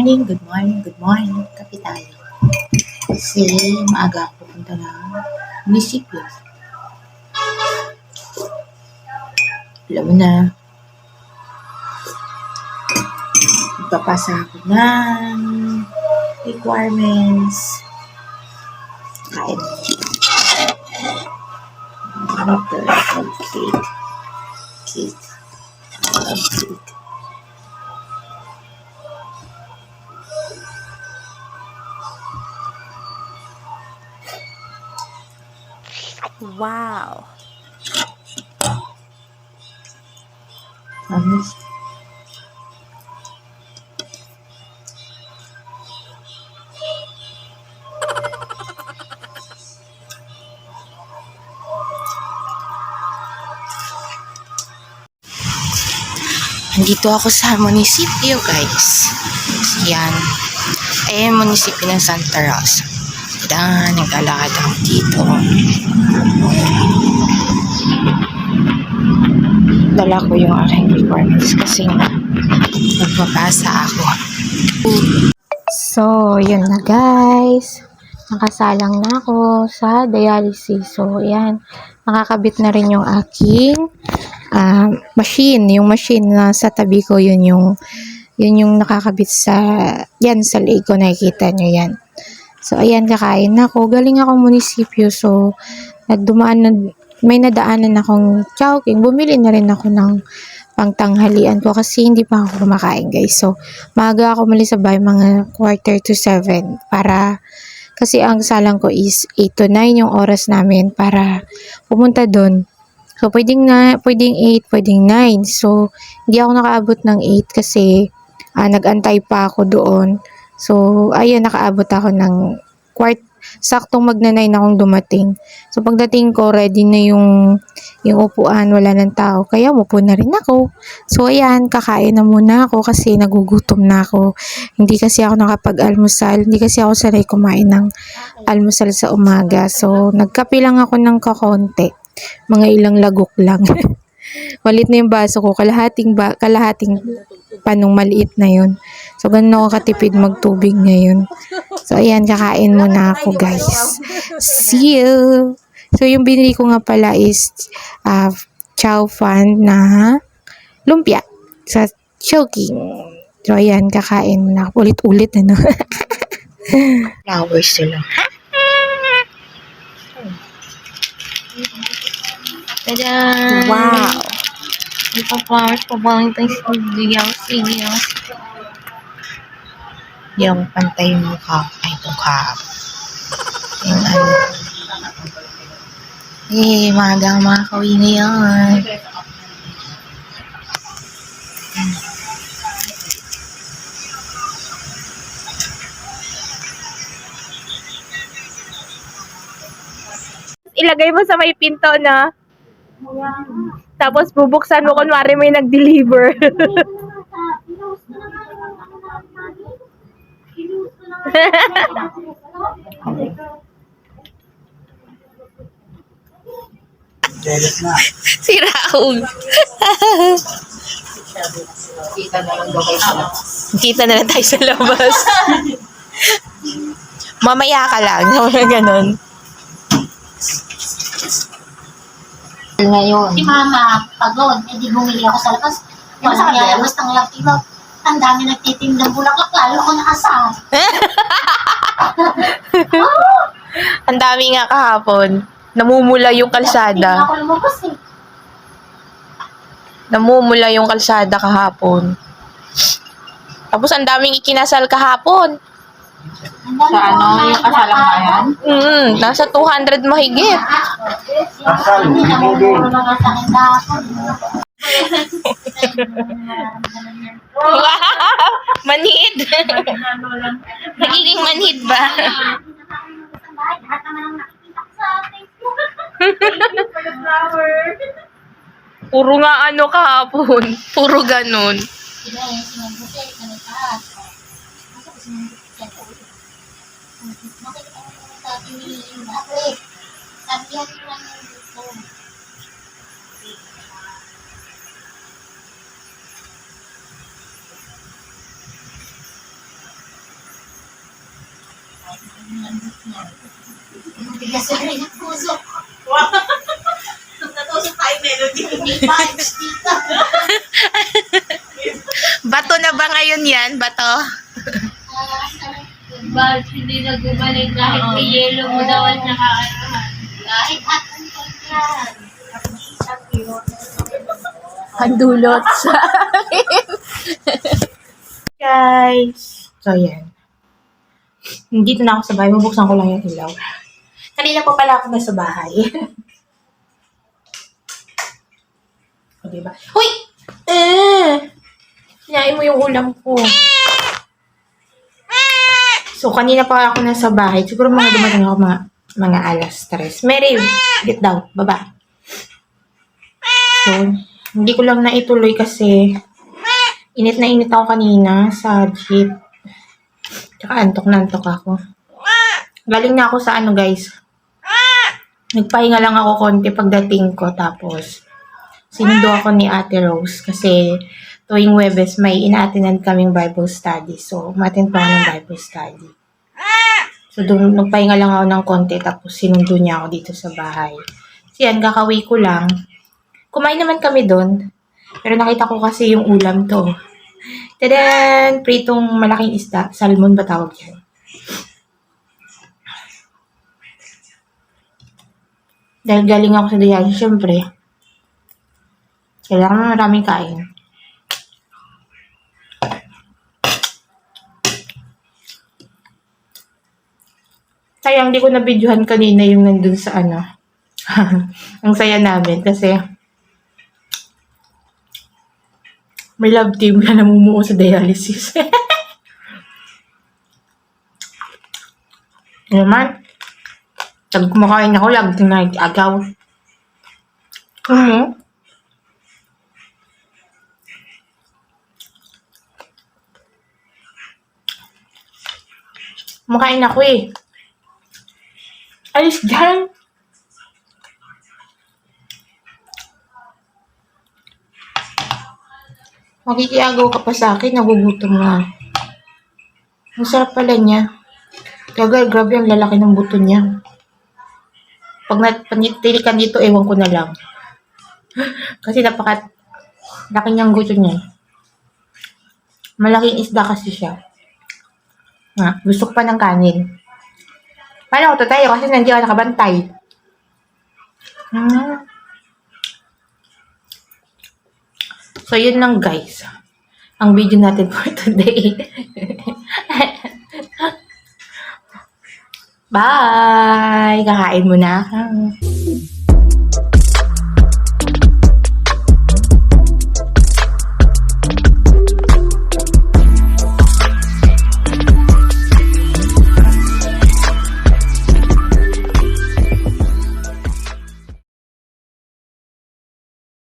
good morning, good morning. Kape tayo. Kasi maaga ako pupunta ng munisipyo. Alam mo na, magpapasa ako ng requirements. Kain. Water, cake. Cake. Cake. Wow. Promise. Nandito ako sa munisipyo, guys. Yan. Munisipyo ng Santa Rosa. Dan, naglalakad ako dito. Dala ko yung aking requirements kasi magpapasa ako. So, yun na guys. Nakasalang na ako sa dialysis. So, yan. Nakakabit na rin yung aking machine. Yung machine na sa tabi ko, yun yung nakakabit sa leeg ko. Nakikita nyo yan. So, ayan, kakain ako. Galing ako munisipyo. So, may nadaanan akong Chowking. Bumili na rin ako ng pangtanghalian ko kasi hindi pa ako kumakain, guys. So, maaga ako muli sa bahay, mga 6:45 para, kasi ang salang ko is 8 to 9 yung oras namin para pumunta doon. So, pwedeng 8, pwedeng 9. So, hindi ako nakaabot ng 8 kasi nag-antay pa ako doon. So, ayun, nakaabot ako ng saktong magna-9 akong dumating. So, pagdating ko, ready na yung upuan, wala ng tao. Kaya, mupo na rin ako. So, ayan, kakain na muna ako kasi nagugutom na ako. Hindi kasi ako nakapag-almusal. Hindi kasi ako sanay kumain ng almusal sa umaga. So, nagkape lang ako ng kakonti. Mga ilang lagok lang. Malit na yung baso ko. Kalahating panong maliit na yun. So, ganun ako katipid magtubig ngayon. So, ayan, kakain muna ako, guys. See you! So, yung binili ko nga pala is chow fan na lumpia sa Chowking. So, ayan, kakain muna ako. Ulit-ulit, ano? Flowers sila. Tada! Wow. Ito flowers pa ba itong sigaw. Yung pantay mo ka. Ay, itong cup. Yung magang makakauwi ngayon. Ilagay mo sa may pinto na. Tapos bubuksan mo kunwari may nag-deliver. Si Raul. Kita na lang tayo sa labas. Mamaya ka lang. Ganon. Ngayon. Si Mama, pagod, di bumili ako sa labas. Walang yayabas ng lakilaw. Ang dami nagtitindang bulaklak, lalo ko nakasal. Ang dami nga kahapon. Namumula yung kalsada. Hindi ako lumabas eh. Namumula yung kalsada kahapon. Tapos ang daming ikinasal kahapon. Sa ano, yung kasalang bayan? Nasa 200 mahigit. Kasal, hindi. Manhid. Nagiging manhid ba? Lahat naman ang nakikita ko sa Facebook. Puro nga ano kahapon. Puro ganun. Sila yung sinunod kasi kanitaas. Nakikita ko sa atin ni Apre. Sabihan ko lang yung gusto. Bigas na rin ang puso. Natusok tayo melody. May vibes dito. Bato na ba ngayon yan? Bato? Bakit hindi na gumalik kahit may yelo mo daw at nakakaroon? Kahit hatan ka yan. Pandulot sa guys. So, yan. Dito na ako sa bahay. Mabuksan ko lang yung ilaw. Kanina pa pala ako na sa bahay. O, diba? Uy! Kinain mo yung ulam ko. So, kanina pa ako nasa bahay. Siguro mga dumating ako mga alas 3. Mary, get down. Baba. So, hindi ko lang naituloy kasi init na init ako kanina sa jeep. Tsaka antok na antok ako. Galing na ako sa ano guys. Nagpahinga lang ako konti pagdating ko. Tapos, sinundo ako ni Ate Rose kasi tuwing Webes may ina-attendan kaming Bible study. So, umattend pa ako ng Bible study. So, doon nagpahinga lang ako ng konti tapos sinundo niya ako dito sa bahay. So, yan, kakauwi ko lang. Kumain naman kami doon. Pero nakita ko kasi yung ulam to. Tadaan! Pritong malaking isda. Salmon ba tawag yan? Dahil galing ako sa diyan, syempre. Kailangan maraming kain. Sayang, di ko na-videohan kanina yung nandun sa ano. Ang saya namin kasi may love team na namumuo sa dialysis. Ano naman? Pag kumakain ako, lagi na nag-agaw. Kumakain ako eh. Alis dyan! Makikiagaw ka pa sa akin, nagugutom na. Ang sarap pala niya. Gagal, grabe ang lalaki ng buto niya. Pag natilikan dito, ewan ko na lang. Kasi laki niyang gusto niya. Malaking isda kasi siya. Gusto ko pa ng kanin. Paano ko tayo? Kasi nandiyan ka nakabantay. So, yun lang guys. Ang video natin for today. Bye! Kakain mo na.